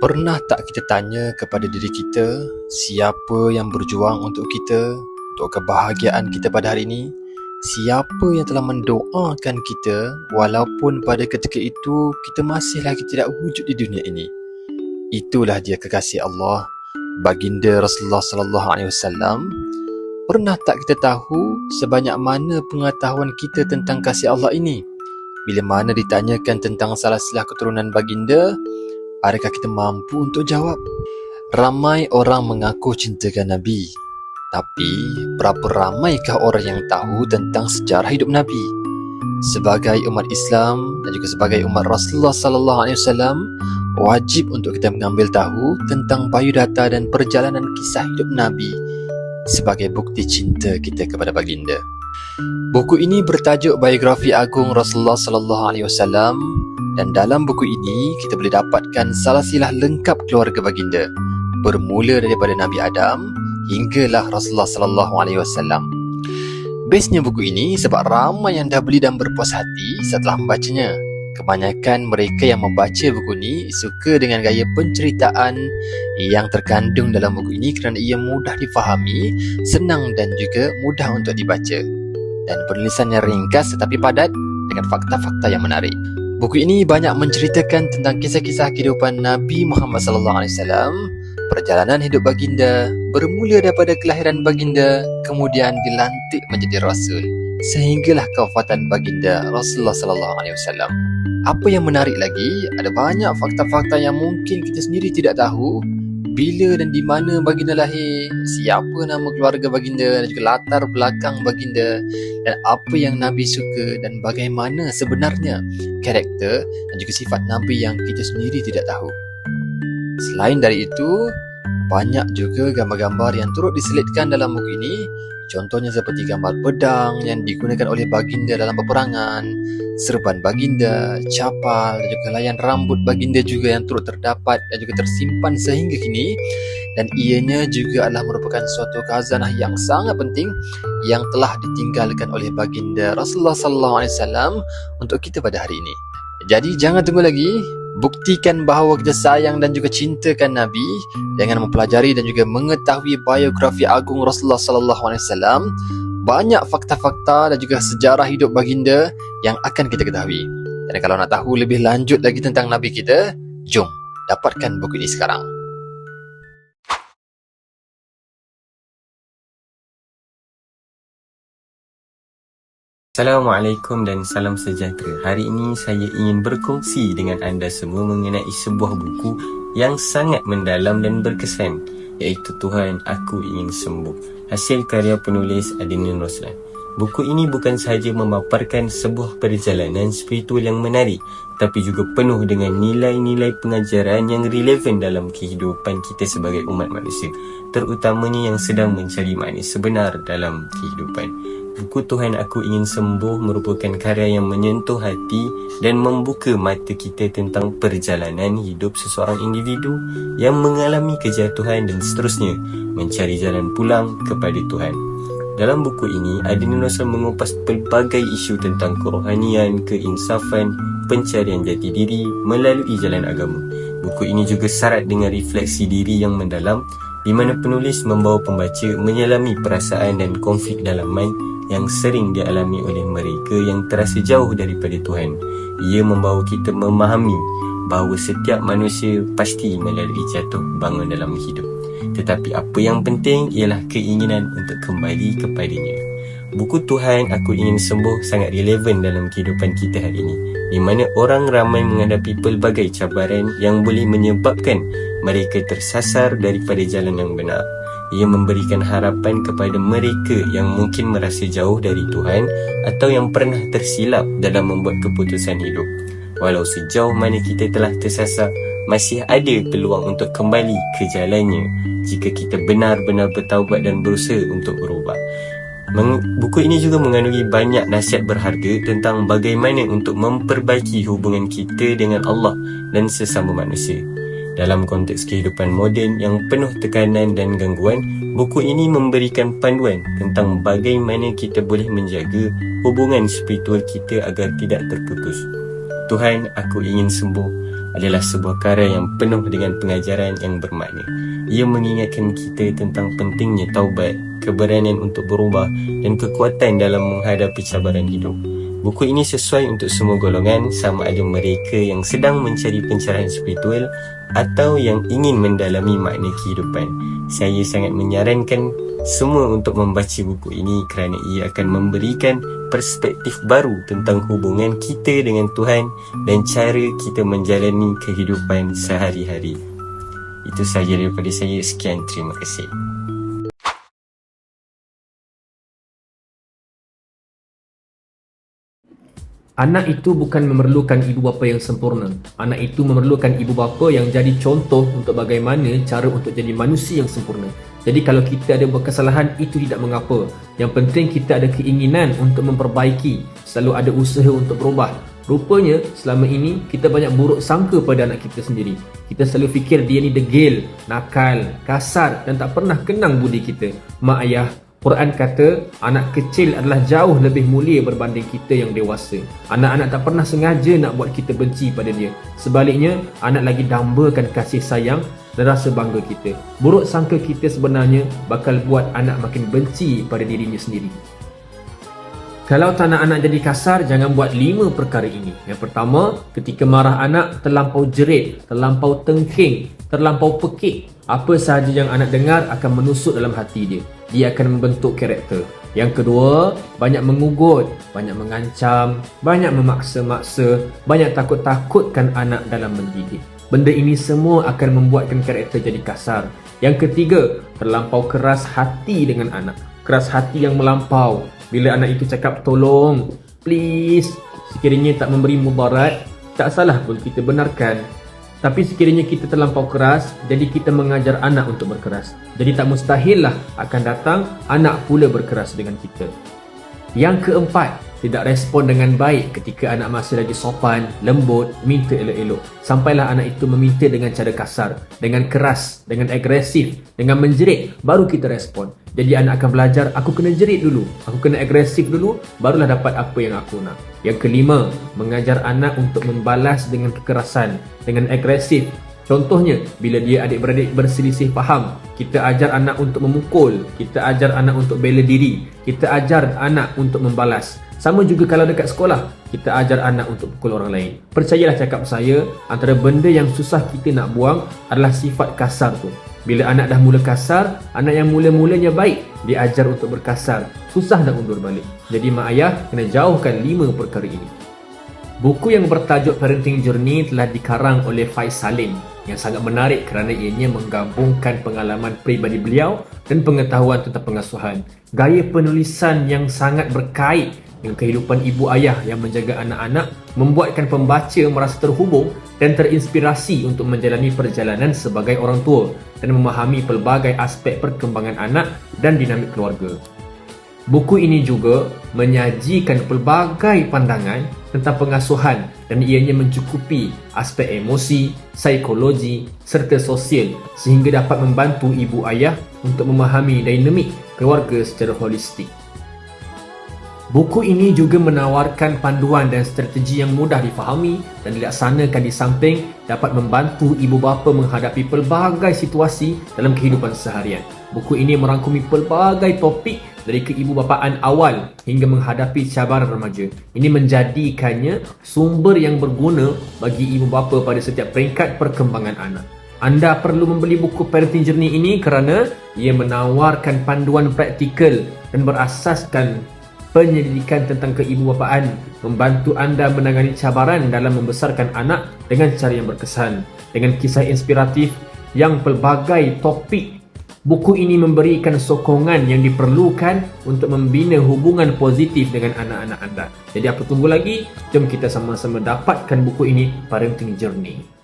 Pernah tak kita tanya kepada diri kita, siapa yang berjuang untuk kita, untuk kebahagiaan kita pada hari ini? Siapa yang telah mendoakan kita walaupun pada ketika itu kita masih lagi tidak wujud di dunia ini? Itulah dia kekasih Allah, baginda Rasulullah sallallahu alaihi wasallam. Pernah tak kita tahu sebanyak mana pengetahuan kita tentang kasih Allah ini? Bila mana ditanyakan tentang salah-salah keturunan baginda, adakah kita mampu untuk jawab? Ramai orang mengaku cintakan Nabi, tapi berapa ramaikah orang yang tahu tentang sejarah hidup Nabi? Sebagai umat Islam dan juga sebagai umat Rasulullah sallallahu alaihi wasallam, wajib untuk kita mengambil tahu tentang biodata dan perjalanan kisah hidup Nabi sebagai bukti cinta kita kepada baginda. Buku ini bertajuk Biografi Agung Rasulullah sallallahu alaihi wasallam, dan dalam buku ini kita boleh dapatkan silsilah lengkap keluarga baginda, bermula daripada Nabi Adam hinggalah Rasulullah sallallahu alaihi wasallam. Bestnya buku ini sebab ramai yang dah beli dan berpuas hati setelah membacanya. Kebanyakan mereka yang membaca buku ini suka dengan gaya penceritaan yang terkandung dalam buku ini kerana ia mudah difahami, senang dan juga mudah untuk dibaca. Dan penulisannya ringkas tetapi padat dengan fakta-fakta yang menarik. Buku ini banyak menceritakan tentang kisah-kisah kehidupan Nabi Muhammad sallallahu alaihi wasallam, perjalanan hidup baginda, bermula daripada kelahiran baginda, kemudian dilantik menjadi rasul, sehinggalah kewafatan baginda Rasulullah sallallahu alaihi wasallam. Apa yang menarik lagi, ada banyak fakta-fakta yang mungkin kita sendiri tidak tahu. Bila dan di mana baginda lahir, siapa nama keluarga baginda dan juga latar belakang baginda, dan apa yang Nabi suka dan bagaimana sebenarnya karakter dan juga sifat Nabi yang kita sendiri tidak tahu. Selain dari itu, banyak juga gambar-gambar yang turut diselitkan dalam buku ini. Contohnya seperti gambar pedang yang digunakan oleh baginda dalam peperangan, serban baginda, capal dan juga layan rambut baginda juga yang turut terdapat dan juga tersimpan sehingga kini. Dan ianya juga adalah merupakan suatu khazanah yang sangat penting yang telah ditinggalkan oleh baginda Rasulullah sallallahu alaihi wasallam untuk kita pada hari ini. Jadi jangan tunggu lagi, buktikan bahawa kita sayang dan juga cintakan Nabi dengan mempelajari dan juga mengetahui biografi agung Rasulullah sallallahu alaihi wasallam. Banyak fakta-fakta dan juga sejarah hidup baginda yang akan kita ketahui. Dan kalau nak tahu lebih lanjut lagi tentang Nabi kita, jom dapatkan buku ini sekarang. Assalamualaikum dan salam sejahtera. Hari ini saya ingin berkongsi dengan anda semua mengenai sebuah buku yang sangat mendalam dan berkesan, iaitu Tuhan, Aku Ingin Sembuh, hasil karya penulis Adnan Roslan. Buku ini bukan sahaja memaparkan sebuah perjalanan spiritual yang menarik, tapi juga penuh dengan nilai-nilai pengajaran yang relevan dalam kehidupan kita sebagai umat manusia, terutamanya yang sedang mencari makna sebenar dalam kehidupan. Buku Tuhan, Aku Ingin Sembuh merupakan karya yang menyentuh hati dan membuka mata kita tentang perjalanan hidup seseorang individu yang mengalami kejatuhan dan seterusnya mencari jalan pulang kepada Tuhan. Dalam buku ini, Adnan Roslan mengupas pelbagai isu tentang kerohanian, keinsafan, pencarian jati diri melalui jalan agama. Buku ini juga syarat dengan refleksi diri yang mendalam, di mana penulis membawa pembaca menyelami perasaan dan konflik dalaman yang sering dialami oleh mereka yang terasa jauh daripada Tuhan. Ia membawa kita memahami bahawa setiap manusia pasti melalui jatuh bangun dalam hidup. Tetapi apa yang penting ialah keinginan untuk kembali kepadanya. Buku Tuhan, Aku Ingin Sembuh sangat relevan dalam kehidupan kita hari ini, di mana orang ramai menghadapi pelbagai cabaran yang boleh menyebabkan mereka tersasar daripada jalan yang benar. Ia memberikan harapan kepada mereka yang mungkin merasa jauh dari Tuhan atau yang pernah tersilap dalam membuat keputusan hidup. Walau sejauh mana kita telah tersasar, masih ada peluang untuk kembali ke jalannya jika kita benar-benar bertaubat dan berusaha untuk berubah. Buku ini juga mengandungi banyak nasihat berharga tentang bagaimana untuk memperbaiki hubungan kita dengan Allah dan sesama manusia. Dalam konteks kehidupan moden yang penuh tekanan dan gangguan, buku ini memberikan panduan tentang bagaimana kita boleh menjaga hubungan spiritual kita agar tidak terputus. Tuhan, Aku Ingin Sembuh adalah sebuah karya yang penuh dengan pengajaran yang bermakna. Ia mengingatkan kita tentang pentingnya taubat, keberanian untuk berubah dan kekuatan dalam menghadapi cabaran hidup. Buku ini sesuai untuk semua golongan, sama ada mereka yang sedang mencari pencerahan spiritual atau yang ingin mendalami makna kehidupan. Saya sangat menyarankan semua untuk membaca buku ini kerana ia akan memberikan perspektif baru tentang hubungan kita dengan Tuhan dan cara kita menjalani kehidupan sehari-hari. Itu sahaja daripada saya. Sekian, terima kasih. Anak itu bukan memerlukan ibu bapa yang sempurna. Anak itu memerlukan ibu bapa yang jadi contoh untuk bagaimana cara untuk jadi manusia yang sempurna. Jadi kalau kita ada buat kesalahan, itu tidak mengapa. Yang penting kita ada keinginan untuk memperbaiki. Selalu ada usaha untuk berubah. Rupanya selama ini kita banyak buruk sangka pada anak kita sendiri. Kita selalu fikir dia ni degil, nakal, kasar dan tak pernah kenang budi kita. Mak ayah, Quran kata anak kecil adalah jauh lebih mulia berbanding kita yang dewasa. Anak-anak tak pernah sengaja nak buat kita benci pada dia. Sebaliknya, anak lagi dambakan kasih sayang dan rasa bangga kita. Buruk sangka kita sebenarnya bakal buat anak makin benci pada dirinya sendiri. Kalau tak nak anak jadi kasar, jangan buat 5 perkara ini. Yang pertama, ketika marah anak, terlampau jerit, terlampau tengking, terlampau pekik. Apa sahaja yang anak dengar akan menusuk dalam hati dia. Dia akan membentuk karakter. Yang kedua, banyak mengugut, banyak mengancam, banyak memaksa-maksa, banyak takut-takutkan anak dalam mendidik. Benda ini semua akan membuatkan karakter jadi kasar. Yang ketiga, terlampau keras hati dengan anak. Keras hati yang melampau. Bila anak itu cakap tolong, please, sekiranya tak memberi mudarat, tak salah pun kita benarkan. Tapi sekiranya kita terlampau keras, jadi kita mengajar anak untuk berkeras. Jadi tak mustahil lah akan datang anak pula berkeras dengan kita. Yang keempat, tidak respon dengan baik ketika anak masih lagi sopan, lembut, minta elok-elok. Sampailah anak itu meminta dengan cara kasar, dengan keras, dengan agresif, dengan menjerit, baru kita respon. Jadi anak akan belajar, aku kena jerit dulu, aku kena agresif dulu, barulah dapat apa yang aku nak. Yang kelima, mengajar anak untuk membalas dengan kekerasan, dengan agresif. Contohnya, bila dia adik-beradik berselisih faham, kita ajar anak untuk memukul, kita ajar anak untuk bela diri, kita ajar anak untuk membalas. Sama juga kalau dekat sekolah, kita ajar anak untuk pukul orang lain. Percayalah cakap saya, antara benda yang susah kita nak buang adalah sifat kasar tu. Bila anak dah mula kasar, anak yang mula-mulanya baik, diajar untuk berkasar. Susah nak undur balik. Jadi mak ayah kena jauhkan 5 perkara ini. Buku yang bertajuk Parenting Journey telah dikarang oleh Faiz Salim yang sangat menarik kerana ianya menggabungkan pengalaman peribadi beliau dan pengetahuan tentang pengasuhan. Gaya penulisan yang sangat berkait dengan kehidupan ibu ayah yang menjaga anak-anak membuatkan pembaca merasa terhubung dan terinspirasi untuk menjalani perjalanan sebagai orang tua dan memahami pelbagai aspek perkembangan anak dan dinamik keluarga. Buku ini juga menyajikan pelbagai pandangan tentang pengasuhan dan ianya mencukupi aspek emosi, psikologi serta sosial sehingga dapat membantu ibu ayah untuk memahami dinamik keluarga secara holistik. Buku ini juga menawarkan panduan dan strategi yang mudah difahami dan dilaksanakan di samping dapat membantu ibu bapa menghadapi pelbagai situasi dalam kehidupan seharian. Buku ini merangkumi pelbagai topik dari keibubapaan awal hingga menghadapi cabaran remaja. Ini menjadikannya sumber yang berguna bagi ibu bapa pada setiap peringkat perkembangan anak. Anda perlu membeli buku Parenting Journey ini kerana ia menawarkan panduan praktikal dan berasaskan penyelidikan tentang keibubapaan, membantu anda menangani cabaran dalam membesarkan anak dengan cara yang berkesan. Dengan kisah inspiratif yang pelbagai topik, buku ini memberikan sokongan yang diperlukan untuk membina hubungan positif dengan anak-anak anda. Jadi apa tunggu lagi? Jom kita sama-sama dapatkan buku ini, Parenting Journey.